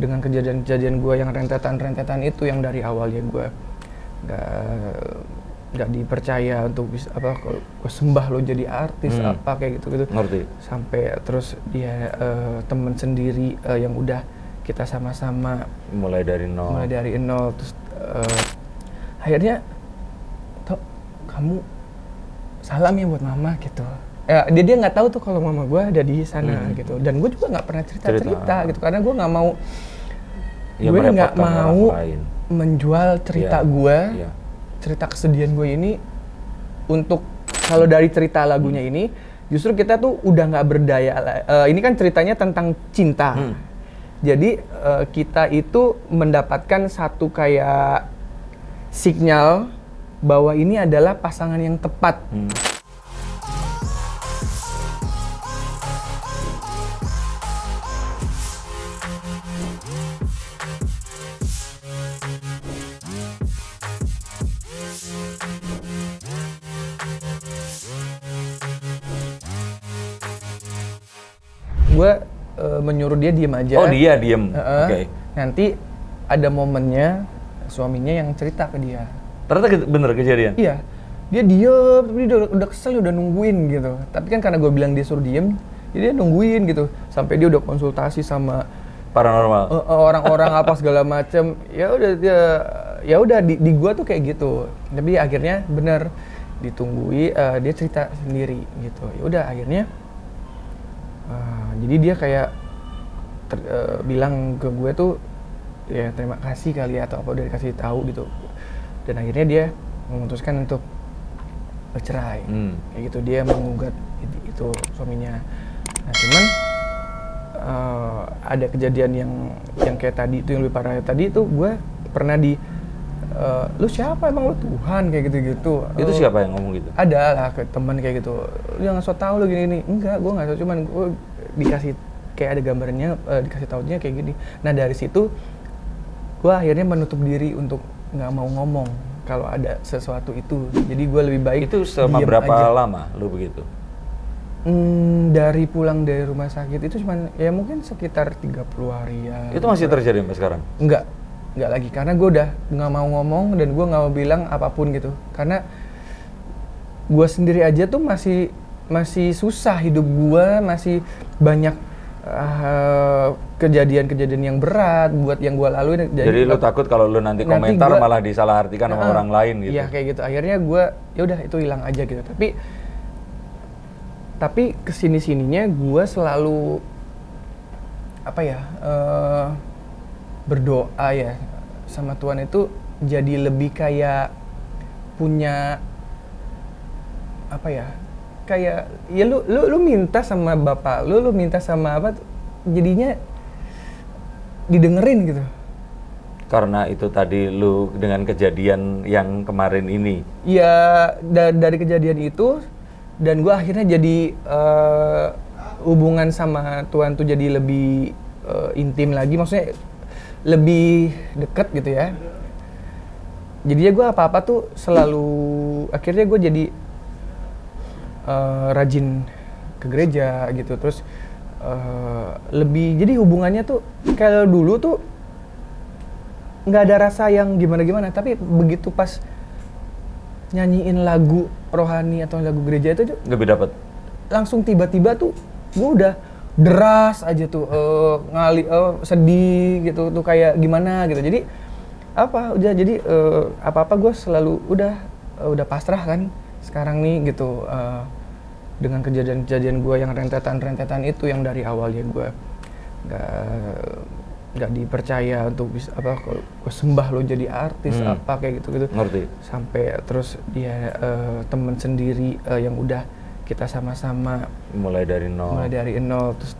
dengan kejadian-kejadian gue yang rentetan itu yang dari awalnya gue nggak dipercaya untuk bisa gue sembah lo jadi artis apa kayak gitu ngerti sampai terus dia temen sendiri yang udah kita sama-sama mulai dari nol terus akhirnya kamu salam ya buat mama gitu. Dia nggak tahu tuh kalau mama gue ada di sana gitu, dan gue juga nggak pernah cerita gitu karena gue nggak mau menjual cerita gue, cerita kesedihan gue ini untuk kalau dari cerita lagunya ini justru kita tuh udah nggak berdaya. Ini kan ceritanya tentang cinta, jadi kita itu mendapatkan satu kayak sinyal bahwa ini adalah pasangan yang tepat. Gue menyuruh dia diem aja. Oh, dia diem. Oke. Nanti ada momennya suaminya yang cerita ke dia. Ternyata bener kejadian? Iya, dia diem, tapi dia udah kesel, udah nungguin gitu. Tapi kan karena gue bilang dia suruh diem, jadi dia nungguin gitu. Sampai dia udah konsultasi sama paranormal, orang-orang apa segala macem. Ya udah di gue tuh kayak gitu. Tapi akhirnya bener ditunggui, dia cerita sendiri gitu. Ya udah akhirnya, jadi dia kayak bilang ke gue tuh, ya terima kasih kali ya atau apa udah dikasih tahu gitu. Dan akhirnya dia memutuskan untuk bercerai, kayak gitu. Dia menggugat itu suaminya. Nah cuman ada kejadian yang kayak tadi itu, yang lebih parah tadi itu, gue pernah lu siapa emang, lu Tuhan, kayak gitu-gitu. Itu siapa yang ngomong gitu? Ada lah ke teman kayak gitu. Lu jangan so tau lu gini-gini. Enggak, gue nggak so, cuman gue dikasih kayak ada gambarnya, dikasih taunya kayak gini. Nah dari situ gue akhirnya menutup diri untuk nggak mau ngomong kalau ada sesuatu itu. Jadi gue lebih baik itu selama berapa lama lu begitu? Dari pulang dari rumah sakit itu cuman ya mungkin sekitar 30 hari ya. Itu masih terjadi sampai sekarang? Enggak lagi, karena gue udah nggak mau ngomong dan gue nggak mau bilang apapun gitu. Karena gue sendiri aja tuh masih susah hidup gue, masih banyak kejadian-kejadian yang berat buat yang gue lalui. Jadi lu takut kalau lu nanti komentar malah disalahartikan sama orang lain gitu? Iya kayak gitu. Akhirnya gue ya udah itu hilang aja gitu. Tapi kesini-sininya gue selalu berdoa ya sama Tuhan itu, jadi lebih kayak punya kayak ya lu minta sama bapak lu minta sama apa, jadinya didengerin gitu. Karena itu tadi lu dengan kejadian yang kemarin ini? Ya dari kejadian itu, dan gue akhirnya jadi hubungan sama Tuhan tuh jadi lebih intim lagi, maksudnya lebih deket gitu ya. Jadinya gue apa-apa tuh selalu, akhirnya gue jadi rajin ke gereja gitu, terus lebih, jadi hubungannya tuh kalau dulu tuh nggak ada rasa yang gimana-gimana, tapi begitu pas nyanyiin lagu rohani atau lagu gereja itu lebih dapat, langsung tiba-tiba tuh gue udah deras aja tuh, sedih gitu tuh, kayak gimana gitu. Jadi apa-apa gue selalu udah pasrah kan sekarang nih gitu, dengan kejadian-kejadian gue yang rentetan itu yang dari awalnya gue nggak dipercaya untuk bisa gue sembah lo jadi artis apa kayak gitu. Ngerti. Sampai terus dia temen sendiri yang udah kita sama-sama mulai dari nol terus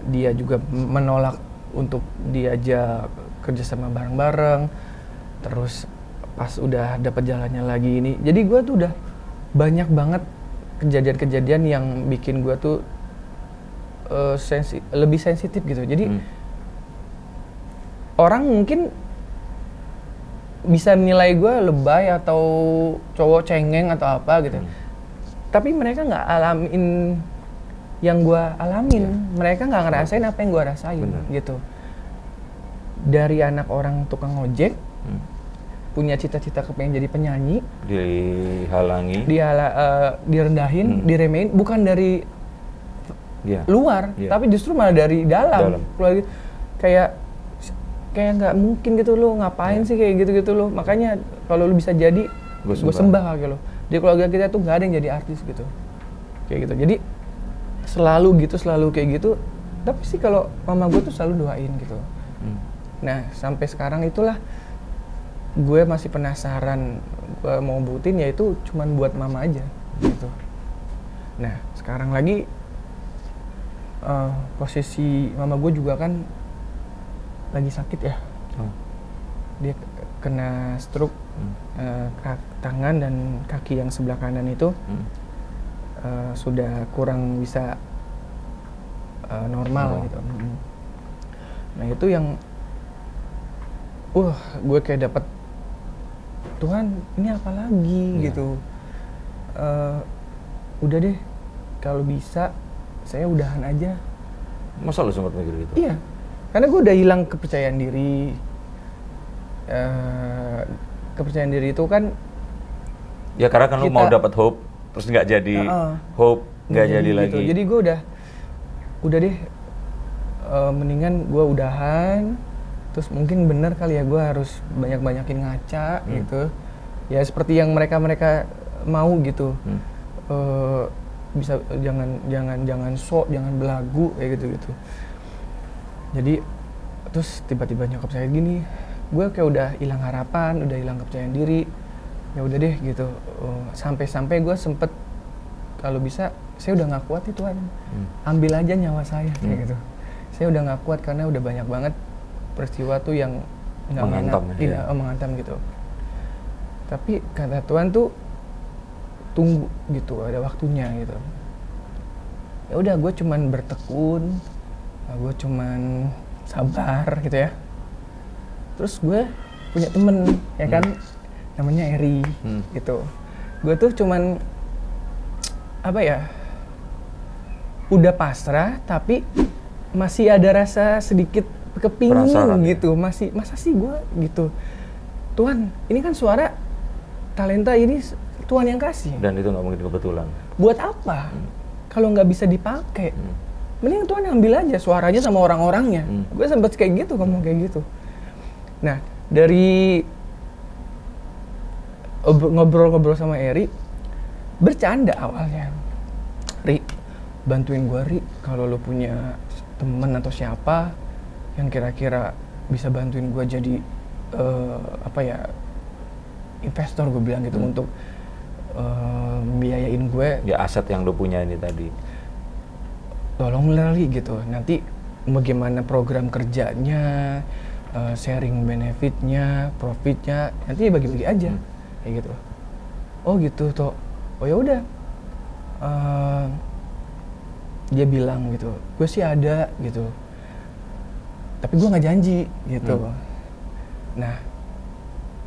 dia juga menolak untuk diajak kerja sama bareng-bareng. Terus pas udah dapet jalannya lagi ini, jadi gue tuh udah banyak banget kejadian-kejadian yang bikin gue tuh lebih sensitif gitu. Jadi orang mungkin bisa menilai gue lebay atau cowok cengeng atau apa gitu, tapi mereka nggak alamin yang gue alamin. Mereka nggak ngerasain apa yang gue rasain. Bener. Gitu. dari anak orang tukang ojek, punya cita-cita kepengen jadi penyanyi, dihalangi, direndahin, diremehin, bukan dari luar, tapi justru malah dari dalam. Kayak nggak mungkin gitu lo, ngapain sih kayak gitu lo. Makanya kalau lo bisa jadi, gue sembah gitu lo. Di keluarga kita tuh nggak ada yang jadi artis gitu, kayak gitu. Jadi selalu kayak gitu. Tapi sih kalau mama gue tuh selalu doain gitu. Nah sampai sekarang itulah gue masih penasaran, gue mau buktiin ya itu cuman buat mama aja gitu. Nah sekarang lagi posisi mama gue juga kan lagi sakit ya. Dia kena stroke, tangan dan kaki yang sebelah kanan itu sudah kurang bisa normal gitu. Nah itu yang gue kayak dapet, Tuhan ini apa lagi gitu. Udah deh kalau bisa saya udahan aja. Masa lu sempat mikir gitu? Iya, karena gue udah hilang kepercayaan diri. Kepercayaan diri itu kan ya karena kan lu mau dapat hope terus nggak jadi hope, nggak jadi lagi gitu. Jadi gue udah deh mendingan gue udahan, terus mungkin bener kali ya gue harus banyakin ngaca gitu ya, seperti yang mereka mau gitu. Bisa jangan sok, jangan belagu kayak gitu. Jadi terus tiba-tiba nyokap saya gini, gue kayak udah hilang harapan, udah hilang kepercayaan diri. Ya udah deh gitu. Sampai gue sempet kalau bisa saya udah nggak kuat itu Tuhan, ambil aja nyawa saya kayak gitu. Saya udah nggak kuat karena udah banyak banget peristiwa tuh yang nggak menghantam gitu. Tapi kata Tuhan tuh tunggu gitu, ada waktunya gitu. Ya udah gue cuman bertekun, gue cuman sabar gitu ya. Terus gue punya temen ya kan, namanya Eri gitu. Gue tuh cuman apa ya, udah pasrah tapi masih ada rasa sedikit kepingin gitu. Masih, masa sih gue gitu, Tuhan ini kan suara talenta ini Tuhan yang kasih. Dan itu nggak mungkin kebetulan. Buat apa? Kalau nggak bisa dipakai, mending Tuhan ambil aja suaranya sama orang-orangnya. Gue sempet kayak gitu, ngomong kayak gitu. Nah, dari ngobrol-ngobrol sama Eri, bercanda awalnya. Ri, bantuin gue Ri, kalau lo punya temen atau siapa yang kira-kira bisa bantuin gue jadi investor, gue bilang gitu, untuk membiayain gue. Ya aset yang lo punya ini tadi. Tolong Lali gitu, nanti bagaimana program kerjanya, sharing benefitnya, profitnya, nanti bagi-bagi aja, kayak gitu. Oh gitu toh, oh ya udah. Dia bilang gitu, gue sih ada gitu, tapi gue nggak janji gitu. Nah,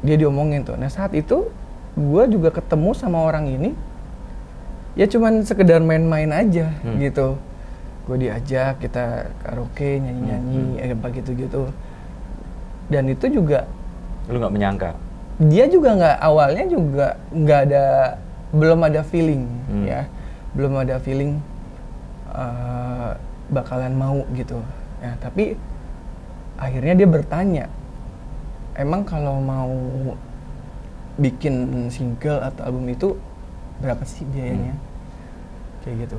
dia diomongin tuh. Nah saat itu gue juga ketemu sama orang ini, ya cuman sekedar main-main aja gitu. Gue diajak, kita karaoke, nyanyi-nyanyi, apa gitu-gitu. Dan itu juga, lu nggak menyangka? Dia juga nggak, awalnya juga nggak ada, belum ada feeling ya, belum ada feeling bakalan mau gitu. Ya tapi akhirnya dia bertanya, emang kalau mau bikin single atau album itu berapa sih biayanya? Kayak gitu.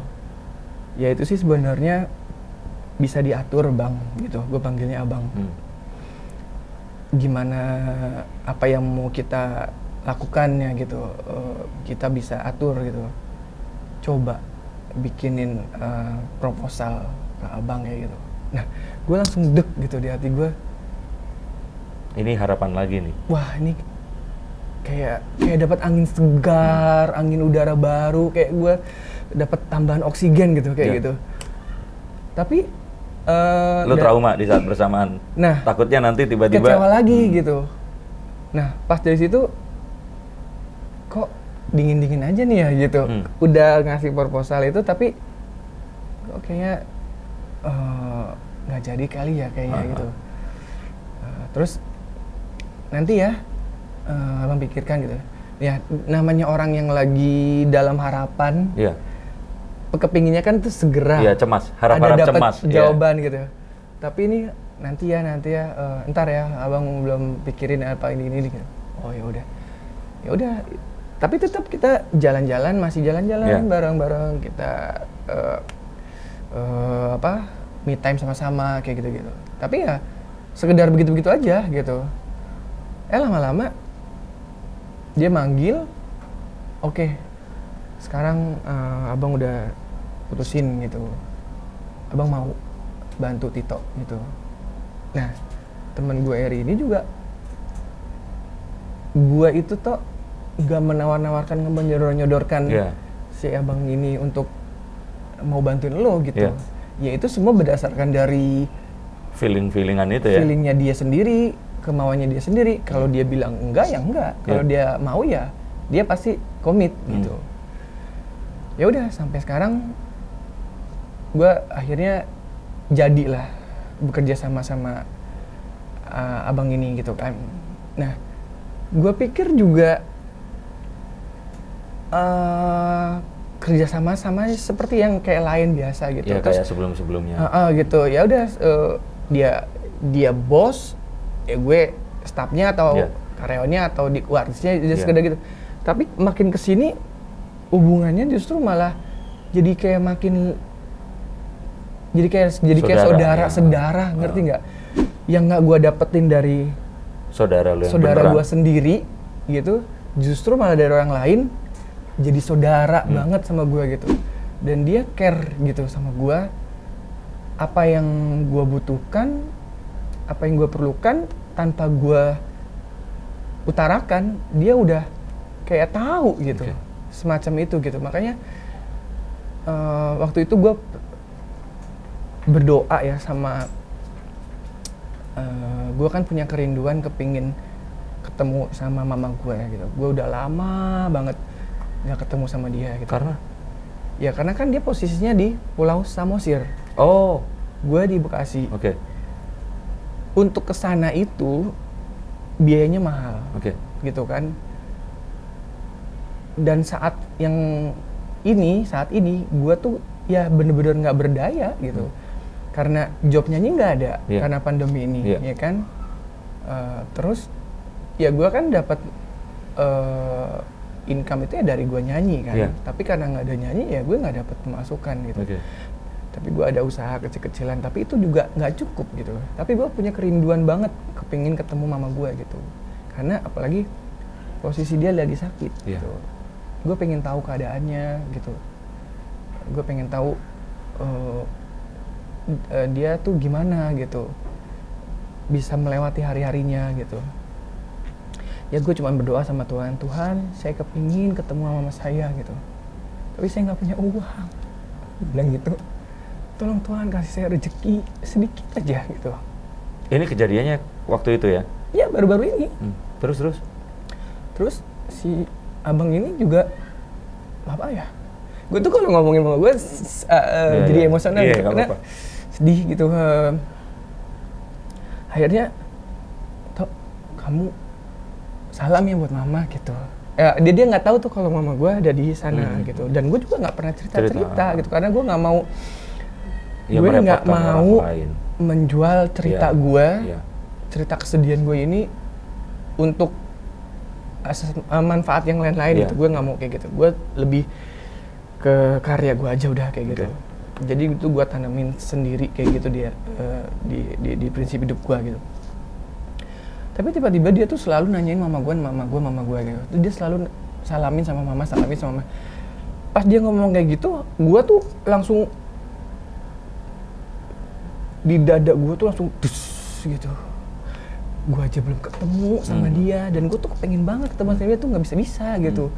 Ya itu sih sebenarnya bisa diatur Bang gitu, gue panggilnya Abang. Gimana, apa yang mau kita lakukannya gitu, kita bisa atur gitu. Coba bikinin proposal ke Abang kayak gitu. Nah, gue langsung deg gitu di hati gue. Ini harapan lagi nih. Wah, ini kayak dapat angin segar, angin udara baru, kayak gue dapat tambahan oksigen gitu kayak gitu. Tapi lu trauma di saat bersamaan. Nah, takutnya nanti tiba-tiba kecewa lagi gitu. Nah, pas dari situ kok dingin-dingin aja nih ya gitu. Udah ngasih proposal itu tapi kok kayaknya nggak jadi kali ya kayaknya gitu. Terus nanti ya abang pikirkan gitu ya, namanya orang yang lagi dalam harapan, kepinginnya kan tuh segera cemas, harap-harap ada dapat cemas jawaban gitu. Tapi ini nanti ya entar ya, abang belum pikirin apa ini gitu. Oh ya udah, tapi tetap kita jalan-jalan, masih jalan-jalan bareng-bareng, kita me time sama-sama kayak gitu-gitu. Tapi ya sekedar begitu-begitu aja gitu. Lama-lama dia manggil, oke, sekarang abang udah putusin gitu, abang mau bantu Tito gitu. Nah, temen gue Eri ini juga, gue itu tuh gak menawar-nawarkan, menyodor-nyodorkan si abang ini untuk mau bantuin lo gitu. Ya itu semua berdasarkan dari feelingan itu ya. Feelingnya dia sendiri, kemauannya dia sendiri. Kalau dia bilang enggak ya enggak. Kalau dia mau ya dia pasti komit gitu. Ya udah sampai sekarang gue akhirnya jadilah bekerja sama abang ini gitu kan. Nah, gue pikir juga kerja sama seperti yang kayak lain biasa gitu. Ya kayak sebelum-sebelumnya. Gitu. Ya udah dia bos, ya gue staffnya atau karyawannya atau di artisnya sekedar gitu. Tapi makin kesini hubungannya justru malah jadi kayak saudara, ngerti nggak? Yang nggak gue dapetin dari saudara gue sendiri gitu, justru malah dari orang lain jadi saudara banget sama gue gitu. Dan dia care gitu sama gue, apa yang gue butuhkan, apa yang gue perlukan tanpa gue utarakan, dia udah kayak tahu gitu. Semacam itu gitu. Makanya waktu itu gue berdoa ya sama gue kan punya kerinduan kepingin ketemu sama mama gue gitu. Gue udah lama banget nggak ketemu sama dia gitu. Karena? Ya karena kan dia posisinya di Pulau Samosir. Oh. Gue di Bekasi. Oke. Untuk kesana itu biayanya mahal. Oke. Gitu kan. Dan saat ini gue tuh ya bener-bener nggak berdaya gitu. Karena job nyanyi nggak ada karena pandemi ini, ya kan. Terus ya gue kan dapat income itu ya dari gue nyanyi kan. Tapi karena nggak ada nyanyi ya gue nggak dapat pemasukan gitu. Tapi gue ada usaha kecil-kecilan, tapi itu juga nggak cukup gitu. Tapi gue punya kerinduan banget, kepingin ketemu mama gue gitu. Karena apalagi posisi dia lagi sakit gitu. Gue pengen tahu keadaannya gitu. Gue pengen tahu dia tuh gimana gitu, bisa melewati hari-harinya gitu. Ya gue cuma berdoa sama Tuhan, saya kepingin ketemu sama mama saya gitu, tapi saya nggak punya uang. Bilang gitu, tolong Tuhan kasih saya rezeki sedikit aja gitu. Ini kejadiannya waktu itu ya? Ya baru-baru ini. Terus si abang ini juga apa ya? Gue tuh kalau ngomongin sama gue jadi emosional gitu, karena sedih gitu. Akhirnya, Tok, kamu salam ya buat mama gitu. Ya, dia nggak tahu tuh kalau mama gue ada di sana gitu. Dan gue juga nggak pernah cerita gitu, karena gue nggak mau, gue nggak mau menjual cerita gue, cerita kesedihan gue ini untuk manfaat yang lain-lain gitu. Gue nggak mau kayak gitu. Gue lebih ke karya gue aja udah kayak gitu. Jadi itu gue tanamin sendiri kayak gitu dia di prinsip hidup gue gitu. Tapi tiba-tiba dia tuh selalu nanyain mama gue gitu. Dia selalu salamin sama mama. Pas dia ngomong kayak gitu, gue tuh langsung di dada gue tuh langsung dus gitu. Gue aja belum ketemu sama dia, dan gue tuh kepengen banget ketemu sama dia tuh nggak bisa gitu.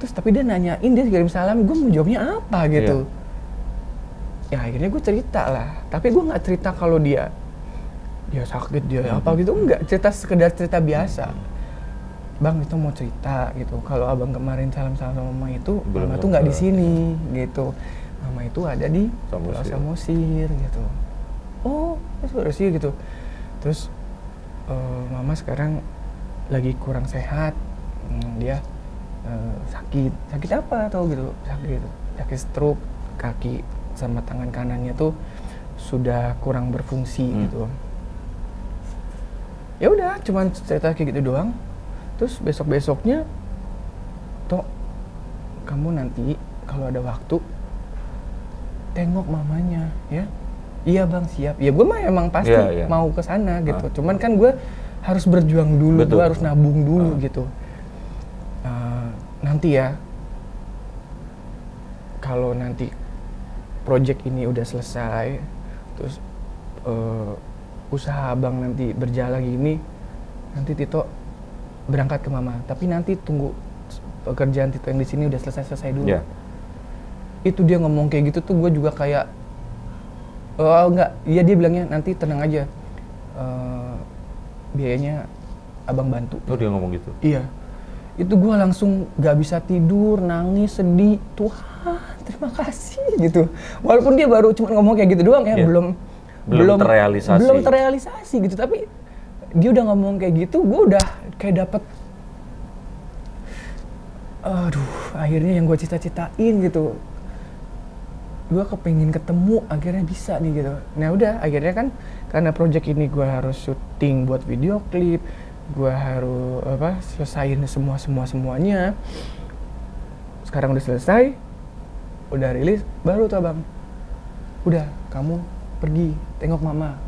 Terus tapi dia nanyain, dia kirim salam, gue mau jawabnya apa gitu. Ya akhirnya gue cerita lah, tapi gue nggak cerita kalau dia sakit, dia apa gitu, enggak. Sekedar cerita biasa. Bang, itu mau cerita gitu, kalau abang kemarin salam sama mama itu, mama tuh nggak di sini gitu. Mama itu ada di Pulau Samosir gitu. Oh, Samosir gitu. Terus mama sekarang lagi kurang sehat, dia sakit apa atau gitu, sakit stroke, kaki sama tangan kanannya tuh sudah kurang berfungsi gitu. Ya udah, cuman cerita kayak gitu doang. Terus besoknya, Tok, kamu nanti kalau ada waktu tengok mamanya ya. Iya bang, siap. Ya gue mah emang pasti mau ke sana gitu. Cuman kan gue harus berjuang dulu, gue harus nabung dulu gitu. Nanti ya, kalau nanti project ini udah selesai, terus usaha abang nanti berjalan gini, nanti Tito berangkat ke mama. Tapi nanti tunggu pekerjaan Tito yang di sini udah selesai dulu. Yeah. Itu dia ngomong kayak gitu tuh gue juga kayak, enggak, iya dia bilangnya nanti tenang aja, biayanya abang bantu. Oh dia ngomong gitu? Iya. Itu gue langsung gak bisa tidur, nangis, sedih. Tuhan, terima kasih gitu. Walaupun dia baru cuma ngomong kayak gitu doang ya, belum terrealisasi gitu. Tapi dia udah ngomong kayak gitu, gue udah kayak dapet, aduh, akhirnya yang gue cita-citain gitu. Gue kepengen ketemu, akhirnya bisa nih gitu. Nah udah, akhirnya kan karena project ini gue harus syuting buat video klip, gue harus selesain semuanya. Sekarang udah selesai, udah rilis, baru tuh abang, udah kamu pergi tengok mama,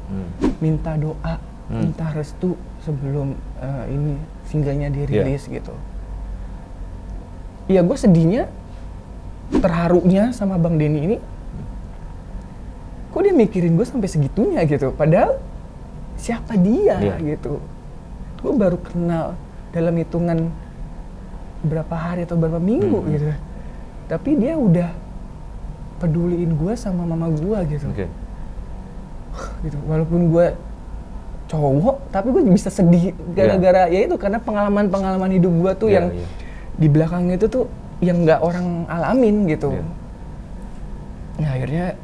minta doa, minta restu sebelum ini singlenya dirilis gitu. Iya gue sedihnya, terharunya sama Bang Denny ini, kok dia mikirin gue sampai segitunya gitu, padahal siapa dia gitu. Gue baru kenal dalam hitungan berapa hari atau berapa minggu gitu. Tapi dia udah peduliin gue sama mama gue gitu. Gitu. Walaupun gue cowok, tapi gue bisa sedih gara-gara ya itu karena pengalaman hidup gue tuh yang di belakang itu tuh yang nggak orang alamin gitu. Nah akhirnya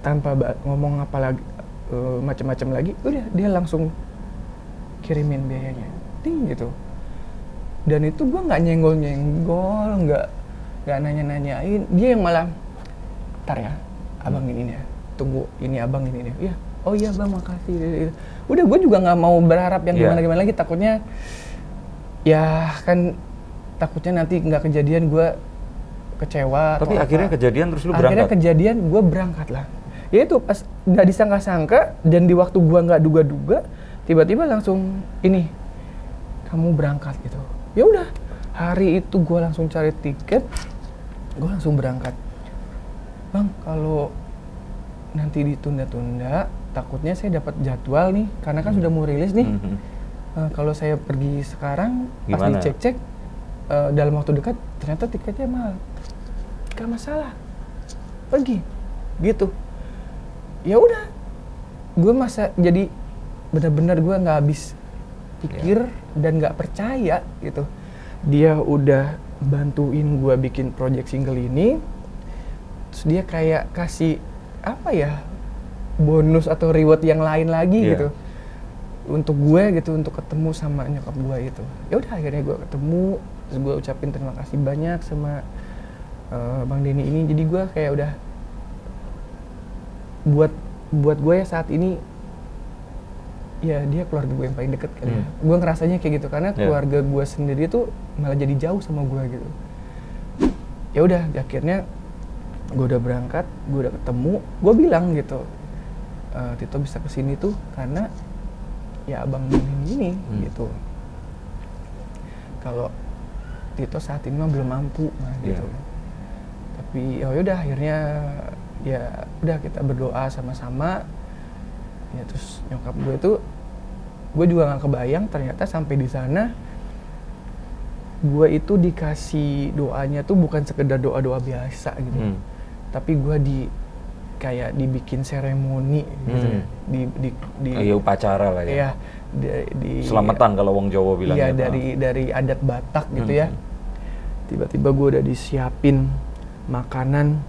tanpa ngomong apa lagi, macam-macam lagi, udah dia langsung kirimin biayanya, gitu. Dan itu gue nggak nyenggol, nggak nanya-nanyain, dia yang malah, ntar ya, abang ini ya, tunggu ini abang ini ya, iya, oh iya bang makasih. Udah gue juga nggak mau berharap yang gimana-gimana lagi, takutnya, ya kan takutnya nanti nggak kejadian gue kecewa. Tapi akhirnya kejadian terus lu berangkat? Akhirnya kejadian gue berangkat lah. Ya itu pas nggak disangka-sangka dan di waktu gue nggak duga-duga, tiba-tiba langsung ini kamu berangkat gitu. Ya udah hari itu gue langsung cari tiket, gue langsung berangkat. Bang kalau nanti ditunda-tunda, takutnya saya dapat jadwal nih karena kan sudah mau rilis nih. Kalau saya pergi sekarang, pas dicek-cek dalam waktu dekat ternyata tiketnya mahal. Gak masalah, pergi gitu. Ya udah, gue jadi benar-benar gue nggak habis pikir dan nggak percaya gitu. Dia udah bantuin gue bikin project single ini, terus dia kayak kasih apa ya, bonus atau reward yang lain lagi gitu untuk gue gitu, untuk ketemu sama nyokap gue itu. Ya udah akhirnya gue ketemu, terus gue ucapin terima kasih banyak sama Bang Denny ini. Jadi gue kayak udah buat gue ya saat ini ya dia keluarga gue yang paling deket kali ya. Gue ngerasanya kayak gitu karena keluarga gue sendiri tuh malah jadi jauh sama gue gitu. Ya udah akhirnya gue udah berangkat, gue udah ketemu, gue bilang gitu, Tito bisa kesini tuh karena ya abang ini gitu. Kalau Tito saat ini mah belum mampu gitu. Tapi ya udah akhirnya ya udah kita berdoa sama-sama. Ya terus nyokap gue tuh, gue juga nggak kebayang ternyata sampai di sana gue itu dikasih doanya tuh bukan sekedar doa-doa biasa gitu, tapi gue kayak dibikin seremoni gitu, ya upacara lah ya. Iya, selamatan kalau wong Jawa bilang. Iya dari adat Batak gitu ya. Tiba-tiba gue udah disiapin makanan.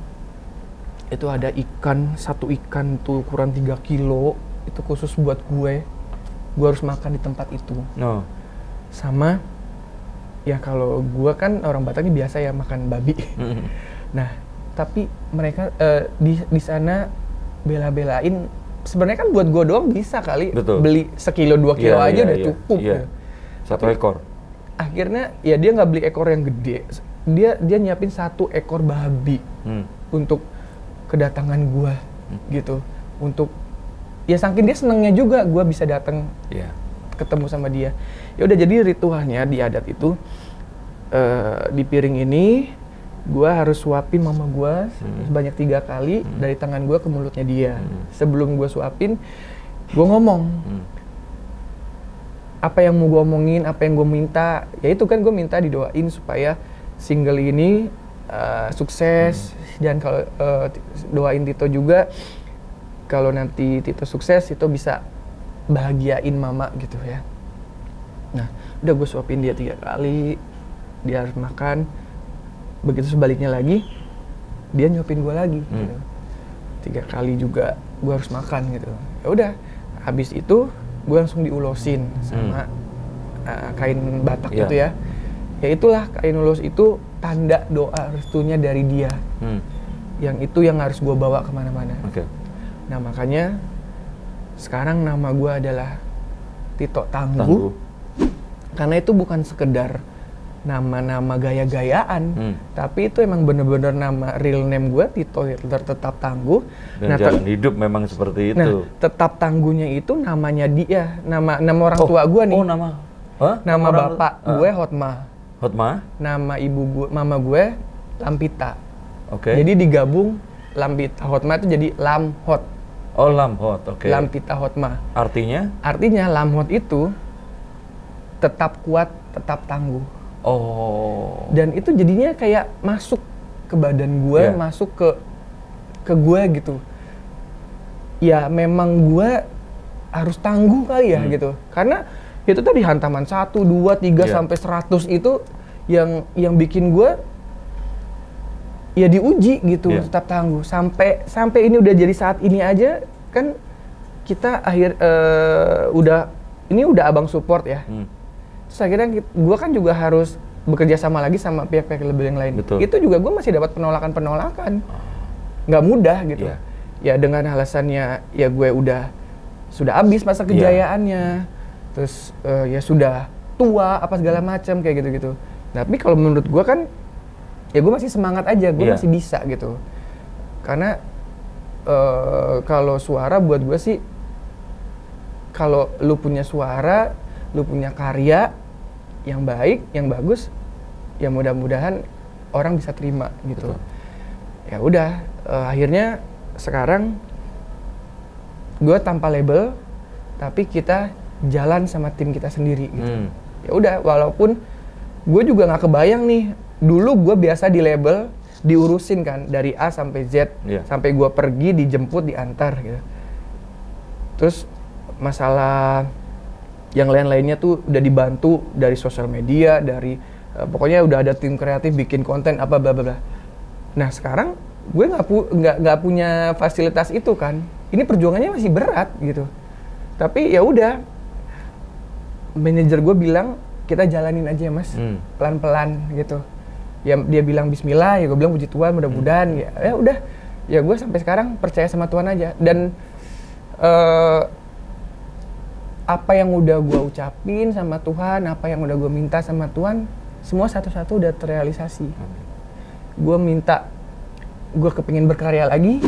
Itu ada ikan, satu ikan tuh ukuran 3 kilo, itu khusus buat gue. gue harus makan di tempat itu. Sama ya kalau gue kan orang Batak ini biasa ya makan babi. Nah tapi mereka di sana bela-belain, sebenarnya kan buat gue doang bisa kali. Betul. Beli sekilo 2 kilo aja udah cukup. Gitu. 1 ekor. Akhirnya ya dia nggak beli ekor yang gede, dia nyiapin 1 ekor babi untuk kedatangan gue gitu, untuk ya saking dia senengnya juga gue bisa datang ketemu sama dia. Ya udah, jadi ritualnya di adat itu di piring ini gue harus suapin mama gue sebanyak 3 kali dari tangan gue ke mulutnya dia. Sebelum gue suapin, gue ngomong apa yang mau gue omongin, apa yang gue minta. Ya itu kan gue minta didoain supaya single ini sukses, dan kalau doain Tito juga kalau nanti Tito sukses, Tito bisa bahagiain mama gitu ya. Nah, udah gue suapin dia 3 kali, dia harus makan. Begitu sebaliknya lagi, dia nyuapin gue lagi gitu. 3 kali juga gue harus makan gitu. Ya udah, habis itu gue langsung diulosin sama kain Batak gitu ya. Ya itulah, kain ulos itu tanda doa restunya dari dia. Yang itu yang harus gue bawa kemana-mana. Nah makanya sekarang nama gue adalah Tito Tangguh. Karena itu bukan sekedar nama-nama gaya-gayaan, tapi itu emang bener-bener nama real name gue, Tito Hitler Tetap Tangguh. Dan jalan hidup memang seperti itu. Nah, Tetap Tangguhnya itu namanya dia, nama orang tua gue nih. Nama bapak gue Hotma. Nama mama gue Lampita. Jadi digabung Lampita Hotma itu jadi Lamhot. Lamhot, Lampita Hotma. Artinya? Artinya Lamhot itu tetap kuat, tetap tangguh. Dan itu jadinya kayak masuk ke badan gue, masuk ke gue gitu. Ya memang gue harus tangguh kali ya gitu. Karena itu tadi hantaman 1, 2, 3 sampai 100 itu yang bikin gue ya diuji gitu, tetap tangguh. Sampai ini udah jadi saat ini aja kan kita udah abang support ya. Terus akhirnya gue kan juga harus bekerja sama lagi sama pihak-pihak lebih yang lain. Itu juga gue masih dapat penolakan. Nggak mudah gitu. Ya dengan alasannya ya gue sudah habis masa kejayaannya. Terus ya sudah tua apa segala macam kayak gitu-gitu. Tapi kalau menurut gue kan ya gue masih semangat aja, gue masih bisa gitu. Karena kalau suara buat gue sih, kalau lu punya suara, lu punya karya yang baik, yang bagus, ya mudah-mudahan orang bisa terima gitu. Ya udah, akhirnya sekarang gue tanpa label, tapi kita jalan sama tim kita sendiri gitu. Ya udah, walaupun gue juga nggak kebayang nih, dulu gue biasa di label, diurusin kan dari A sampai Z, sampai gue pergi, dijemput, diantar gitu. Terus masalah yang lain-lainnya tuh udah dibantu dari sosial media, dari pokoknya udah ada tim kreatif bikin konten apa bla bla bla. Nah sekarang gue nggak punya fasilitas itu kan. Ini perjuangannya masih berat gitu. Tapi ya udah, manajer gue bilang kita jalanin aja ya mas, pelan-pelan gitu. Ya dia bilang Bismillah, ya gue bilang puji Tuhan, mudah-mudahan ya udah. Ya gue sampai sekarang percaya sama Tuhan aja. Dan apa yang udah gue ucapin sama Tuhan, apa yang udah gue minta sama Tuhan, semua satu-satu udah terrealisasi. Gue minta, gue kepingin berkarya lagi,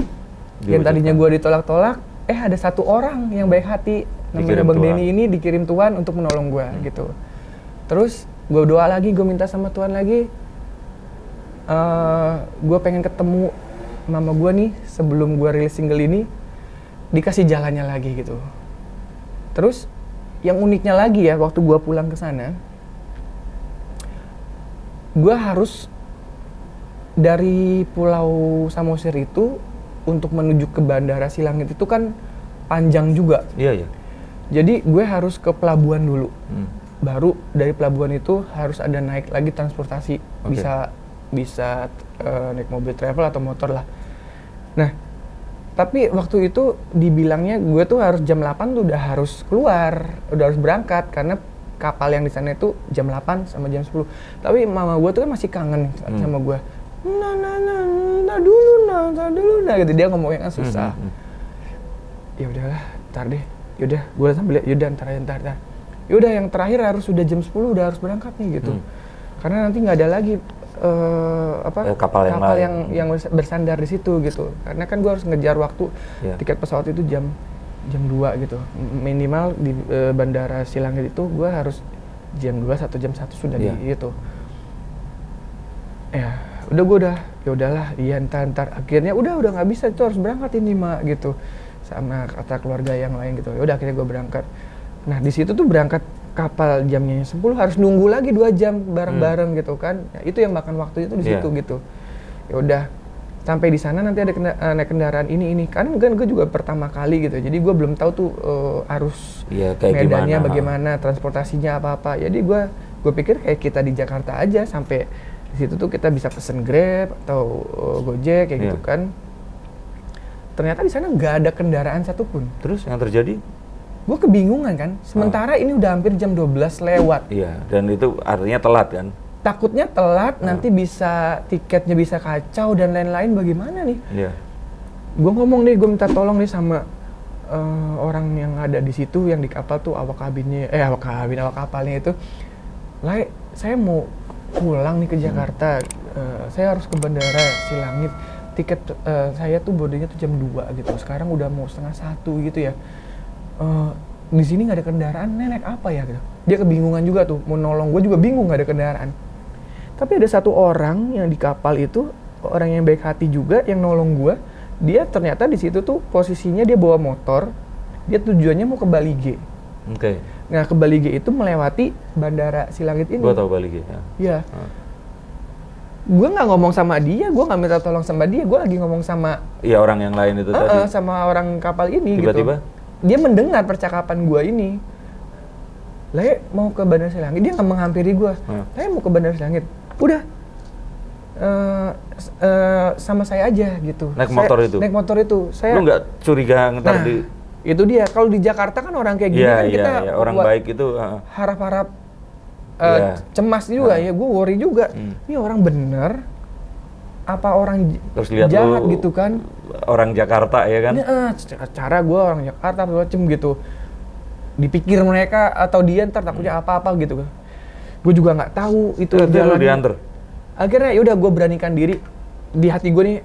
yang tadinya gue ditolak-tolak, ada 1 orang yang baik hati, namanya Bang Denny ini dikirim Tuhan untuk menolong gue gitu. Terus gue doa lagi, gue minta sama Tuhan lagi, gue pengen ketemu mama gue nih sebelum gue rilis single ini, dikasih jalannya lagi gitu. Terus yang uniknya lagi ya, waktu gue pulang ke sana, gue harus dari Pulau Samosir itu untuk menuju ke Bandara Silangit itu kan panjang juga. Iya. Jadi gue harus ke pelabuhan dulu. Baru dari pelabuhan itu harus ada naik lagi transportasi. Bisa naik mobil travel atau motor lah. Nah, Tapi waktu itu dibilangnya gue tuh harus jam 8 tuh udah harus keluar, udah harus berangkat karena kapal yang di sana itu jam 8 sama jam 10. Tapi mama gue tuh kan masih kangen sama gue. Ntar dulu gitu, dia ngomongnya kan susah. Ya udahlah, ntar deh. Yaudah, gue sambil lihat, yaudah ntar. Yaudah yang terakhir harus sudah jam 10 udah harus berangkat nih gitu. Karena nanti nggak ada lagi kapal yang bersandar di situ gitu. Karena kan gue harus ngejar waktu. Tiket pesawat itu jam 2 gitu. Minimal di bandara Silangit itu gue harus jam 2 atau jam 1 sudah di itu. Ya, ya udahlah, iya ntar. Akhirnya udah nggak bisa, itu harus berangkat ini Mak gitu. Sama kata keluarga yang lain gitu. Ya udah akhirnya gue berangkat. Nah, di situ tuh berangkat kapal jamnya 10 harus nunggu lagi 2 jam bareng-bareng gitu kan. Ya, itu yang makan waktu itu di situ gitu. Ya udah sampai di sana nanti ada naik kendaraan ini kan gue juga pertama kali gitu. Jadi gue belum tahu tuh arus medannya bagaimana, transportasinya apa-apa. Jadi gue pikir kayak kita di Jakarta aja, sampai di situ tuh kita bisa pesen Grab atau Gojek kayak gitu kan. Ternyata di sana nggak ada kendaraan satupun. Terus yang terjadi? Gue kebingungan kan, sementara ini udah hampir jam 12 lewat. Iya, dan itu artinya telat kan? Takutnya telat, nanti tiketnya bisa kacau dan lain-lain, bagaimana nih? Iya. Gue ngomong nih, gue minta tolong nih sama orang yang ada di situ, yang di kapal tuh awak kapalnya itu. Lai, saya mau pulang nih ke Jakarta, saya harus ke bandara Silangit. Tiket saya tuh boardingnya tuh jam 2 gitu, sekarang udah mau 12:30 gitu ya. Di sini nggak ada kendaraan, naik apa ya gitu. Dia kebingungan juga tuh, mau nolong gue juga bingung nggak ada kendaraan. Tapi ada satu orang yang di kapal itu, orang yang baik hati juga yang nolong gue. Dia ternyata di situ tuh posisinya dia bawa motor, dia tujuannya mau ke Bali G. Oke. Nah, ke Bali G itu melewati bandara Silangit ini. Gue tahu Bali G ya. Iya. Gue nggak ngomong sama dia, gue nggak minta tolong sama dia, gue lagi ngomong sama orang yang lain itu tadi. Sama orang kapal ini. Tiba-tiba? Gitu. Dia mendengar percakapan gue ini. Lai mau ke Bandara Silangit, dia nggak menghampiri gue. Lai mau ke Bandara Silangit, udah sama saya aja gitu. Naik motor itu. Lu nggak curiga ntar di? Itu dia. Kalau di Jakarta kan orang kayak gini kan kita orang baik itu harap-harap cemas juga ya. Gue worry juga. Ini orang bener apa orang jahat gitu kan? Orang Jakarta ya kan? Cara gue orang Jakarta macam gitu. Dipikir mereka atau dia ntar takutnya apa-apa gitu. Gue juga nggak tahu itu jalan. Diantar. Akhirnya yaudah gue beranikan diri. Di hati gue nih,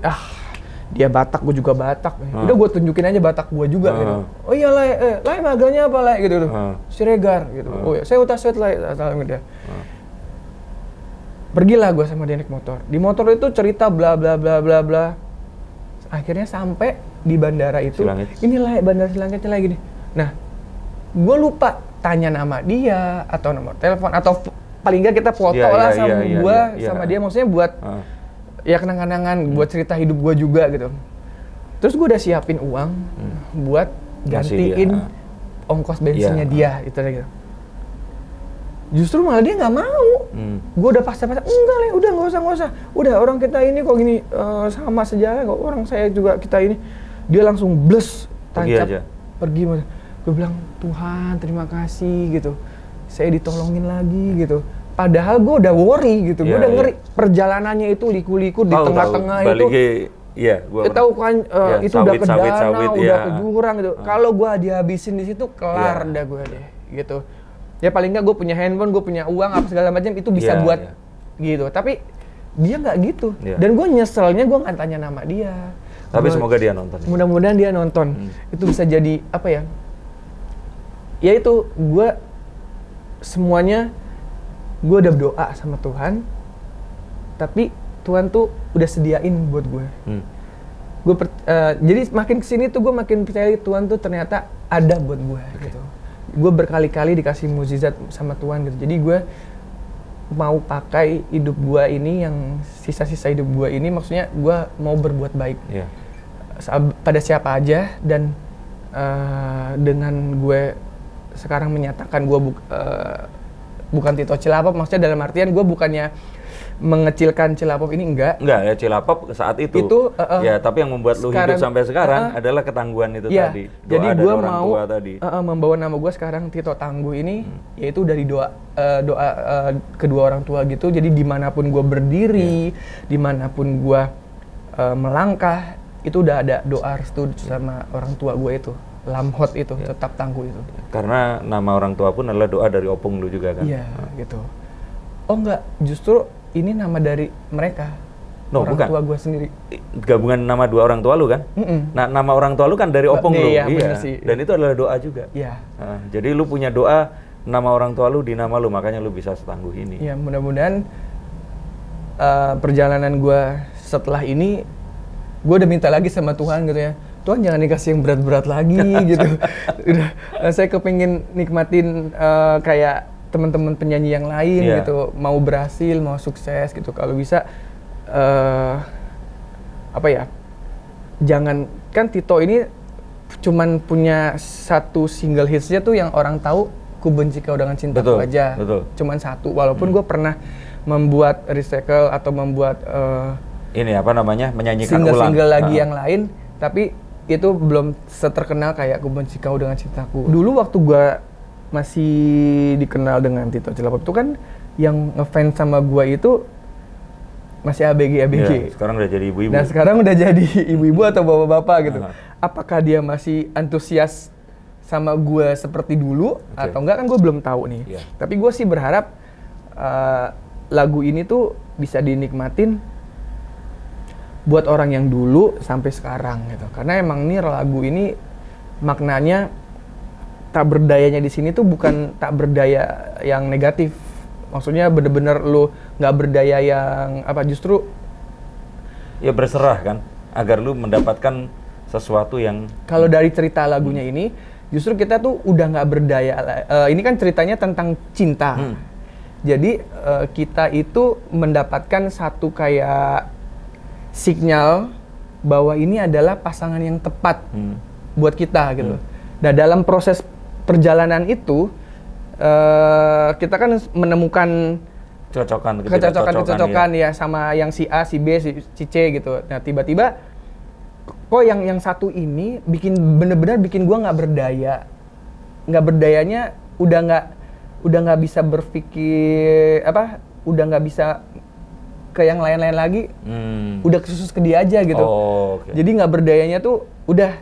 dia Batak, gue juga Batak. Udah gue tunjukin aja Batak gue juga gitu. Oh iya Lai maganya apa Lai gitu. Siregar gitu. Oh ya, saya utas Lai salam dia. Pergilah gue sama dia naik motor. Di motor itu cerita bla bla bla bla bla. Akhirnya sampai di bandara itu. Silangit. Inilah bandara Silangitnya lagi nih. Nah, gue lupa tanya nama dia atau nomor telepon atau paling nggak kita foto sama sama dia. Maksudnya buat ya kenang-kenangan, buat cerita hidup gue juga gitu. Terus gue udah siapin uang buat gantiin ongkos bensinnya dia itu gitu. Justru malah dia nggak mau. Gue udah paksa-paksa, enggak lah, udah nggak usah. Udah orang kita ini kok gini sama sejarah kok, orang saya juga kita ini. Dia langsung bles, tancap, pergi. Gue bilang, Tuhan terima kasih gitu. Saya ditolongin lagi gitu. Padahal gue udah worry gitu, gue udah ngeri. Perjalanannya itu liku-liku di tengah-tengah itu. Iya, gue tahu kan itu udah ke danau, udah ke jurang gitu. Kalau gue dihabisin di situ, kelar dah gue deh gitu. Ya paling nggak gue punya handphone, gue punya uang apa segala macam itu bisa buat gitu. Tapi dia nggak gitu. Dan gue nyeselnya gue nggak tanya nama dia. Tapi semoga dia nonton. Mudah-mudahan dia nonton. Itu bisa jadi apa ya? Ya itu gue semuanya gue udah berdoa sama Tuhan. Tapi Tuhan tuh udah sediain buat gue. Jadi makin kesini tuh gue makin percaya Tuhan tuh ternyata ada buat gue gitu. Gue berkali-kali dikasih mukjizat sama Tuhan gitu. Jadi gue mau pakai hidup gue ini, yang sisa-sisa hidup gue ini, maksudnya gue mau berbuat baik pada siapa aja. Dan dengan gue sekarang menyatakan gue bukan Tito Cilapap, maksudnya dalam artian gue bukannya mengecilkan Cilapop ini enggak. Enggak ya, Cilapop saat itu. Ya, tapi yang membuat lu hidup sampai sekarang adalah ketangguhan itu tadi. Doa jadi gue mau tadi. Membawa nama gue sekarang Tito Tangguh ini, yaitu dari doa kedua orang tua gitu. Jadi dimanapun gue berdiri, dimanapun gue melangkah, itu udah ada doa restu sama orang tua gue itu. Lamhot itu, tetap tangguh itu. Karena nama orang tua pun adalah doa dari opung lu juga kan? Iya, gitu. Oh enggak, justru ini nama dari mereka. Orang tua gue sendiri. Gabungan nama dua orang tua lu kan? Nah, nama orang tua lu kan dari opung lu. Iya, bener sih. Dan itu adalah doa juga. Iya. Nah, jadi lu punya doa nama orang tua lu di nama lu, makanya lu bisa setangguh ini. Iya, mudah-mudahan perjalanan gue setelah ini, gue udah minta lagi sama Tuhan gitu ya. Tuhan jangan dikasih yang berat-berat lagi gitu. Udah, saya kepingin nikmatin kayak teman-teman penyanyi yang lain gitu, mau berhasil, mau sukses gitu. Kalau bisa jangan, kan Tito ini cuman punya satu single hitsnya tuh yang orang tahu, Ku Benci Kau Dengan Cintaku aja. Cuman satu, walaupun gue pernah membuat recycle atau membuat menyanyikan single-single lagi yang lain, tapi itu belum seterkenal kayak Ku Benci Kau Dengan Cintaku. Dulu waktu gue masih dikenal dengan Tito Cilapop itu kan yang ngefans sama gue itu masih ABG. Ya, sekarang udah jadi ibu-ibu. Nah sekarang udah jadi ibu-ibu atau bapak-bapak gitu. Apakah dia masih antusias sama gue seperti dulu atau enggak, kan gue belum tahu nih. Tapi gue sih berharap lagu ini tuh bisa dinikmatin buat orang yang dulu sampai sekarang gitu. Karena emang nih lagu ini maknanya tak berdayanya di sini tuh bukan tak berdaya yang negatif. Maksudnya bener-bener lu nggak berdaya yang justru ya berserah kan, agar lu mendapatkan sesuatu yang. Kalau dari cerita lagunya ini justru kita tuh udah nggak berdaya. Ini kan ceritanya tentang cinta. Jadi kita itu mendapatkan satu kayak sinyal bahwa ini adalah pasangan yang tepat buat kita gitu. Nah dalam proses perjalanan itu kita kan menemukan kecocokan ya sama yang si A, si B, si C gitu. Nah tiba-tiba kok yang satu ini bener-bener bikin gue nggak berdaya. Nggak berdayanya udah nggak bisa berpikir udah nggak bisa ke yang lain-lain lagi, udah khusus ke dia aja gitu. Jadi nggak berdayanya tuh udah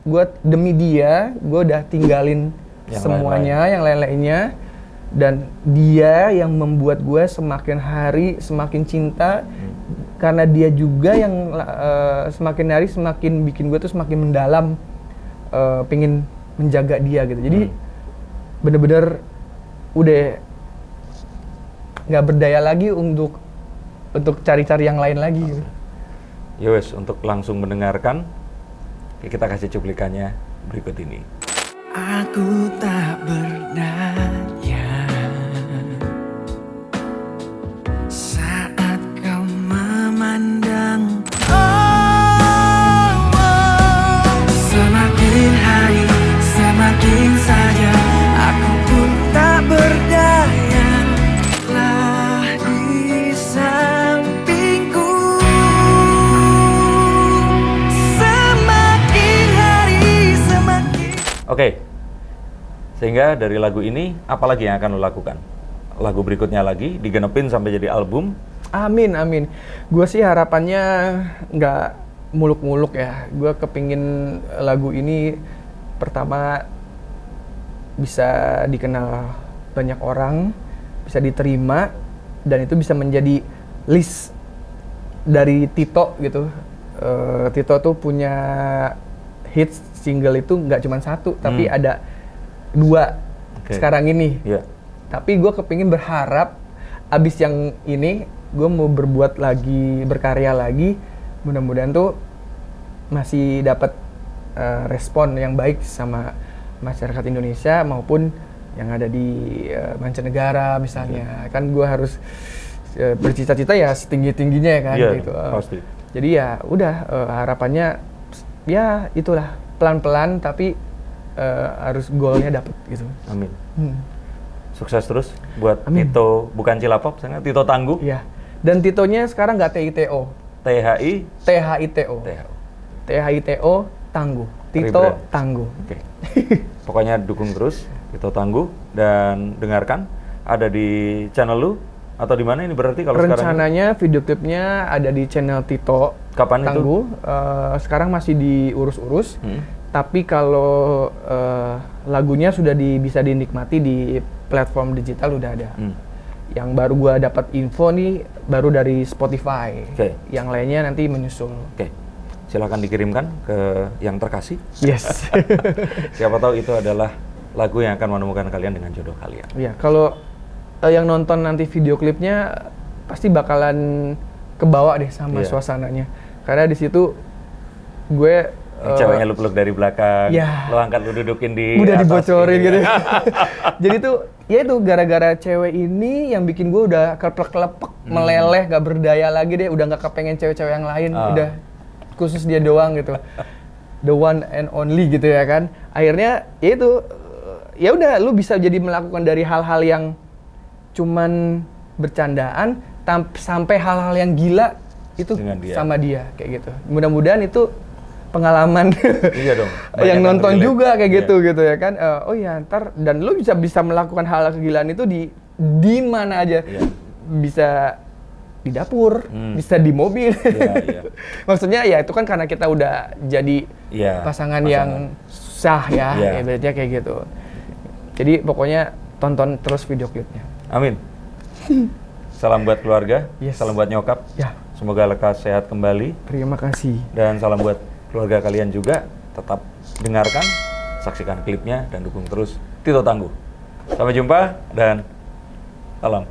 gue demi dia, gue udah tinggalin yang semuanya, yang lain-lainnya, dan dia yang membuat gue semakin hari semakin cinta, karena dia juga yang semakin hari semakin bikin gue tuh semakin mendalam, pengen menjaga dia gitu. Jadi bener-bener udah nggak berdaya lagi untuk cari-cari yang lain lagi. Ya wes, untuk langsung mendengarkan, kita kasih cuplikannya berikut ini. Aku tak berdaya saat kau memandang. Semakin hari semakin saja aku pun tak berdaya. Oke, sehingga dari lagu ini, apa lagi yang akan lo lakukan? Lagu berikutnya lagi, digenepin sampai jadi album? Amin. Gue sih harapannya nggak muluk-muluk ya. Gue kepingin lagu ini pertama bisa dikenal banyak orang, bisa diterima, dan itu bisa menjadi list dari Tito gitu. Tito tuh punya hits single itu nggak cuma satu, tapi ada 2 sekarang ini. Tapi gue kepingin berharap abis yang ini gue mau berbuat lagi, berkarya lagi, mudah-mudahan tuh masih dapat respon yang baik sama masyarakat Indonesia maupun yang ada di mancanegara misalnya. Kan gue harus bercita-cita ya setinggi-tingginya ya kan gitu. Pasti. Jadi ya udah harapannya ya itulah pelan-pelan tapi harus goalnya dapet gitu. Amin. Sukses terus buat Tito, bukan Cilapop, Tito Tangguh. Iya. Dan Titonya sekarang nggak TITO. THI? THITO. THITO Tangguh. Tito Rebrand. Tangguh. Oke. Pokoknya dukung terus Tito Tangguh dan dengarkan. Ada di channel lu atau di mana ini berarti kalau sekarang? Rencananya video klipnya ada di channel Tito Kapan Tangguh. Sekarang masih diurus-urus. Tapi kalau lagunya sudah bisa dinikmati di platform digital udah ada. Yang baru gua dapat info nih baru dari Spotify. Yang lainnya nanti menyusul. Silakan dikirimkan ke yang terkasih. Yes. Siapa tahu itu adalah lagu yang akan menemukan kalian dengan jodoh kalian. Iya, kalau yang nonton nanti video klipnya pasti bakalan kebawa deh sama suasananya. Karena di situ gue ceweknya lu peluk dari belakang, lu angkat, lu dudukin di udah atas dibocorin gitu. ya. Jadi tuh ya itu gara-gara cewek ini yang bikin gue udah kelepek-kelepek, meleleh, gak berdaya lagi deh, udah gak kepengen cewek-cewek yang lain, udah khusus dia doang gitu. The one and only gitu ya kan. Akhirnya ya itu ya udah lu bisa jadi melakukan dari hal-hal yang cuman bercandaan sampai hal-hal yang gila itu sama dia kayak gitu. Mudah-mudahan itu pengalaman iya dong, yang nonton juga kayak gitu gitu ya kan. Oh iya, ntar dan lu bisa melakukan hal kegilaan itu di mana aja. Bisa di dapur, bisa di mobil. Maksudnya ya itu kan karena kita udah jadi pasangan yang sah ya, berarti kayak gitu. Jadi pokoknya tonton terus video klipnya. Amin. Salam buat keluarga, salam buat nyokap. Semoga lekas sehat kembali. Terima kasih. Dan salam buat keluarga kalian juga. Tetap dengarkan, saksikan klipnya dan dukung terus Tito Tangguh. Sampai jumpa dan salam.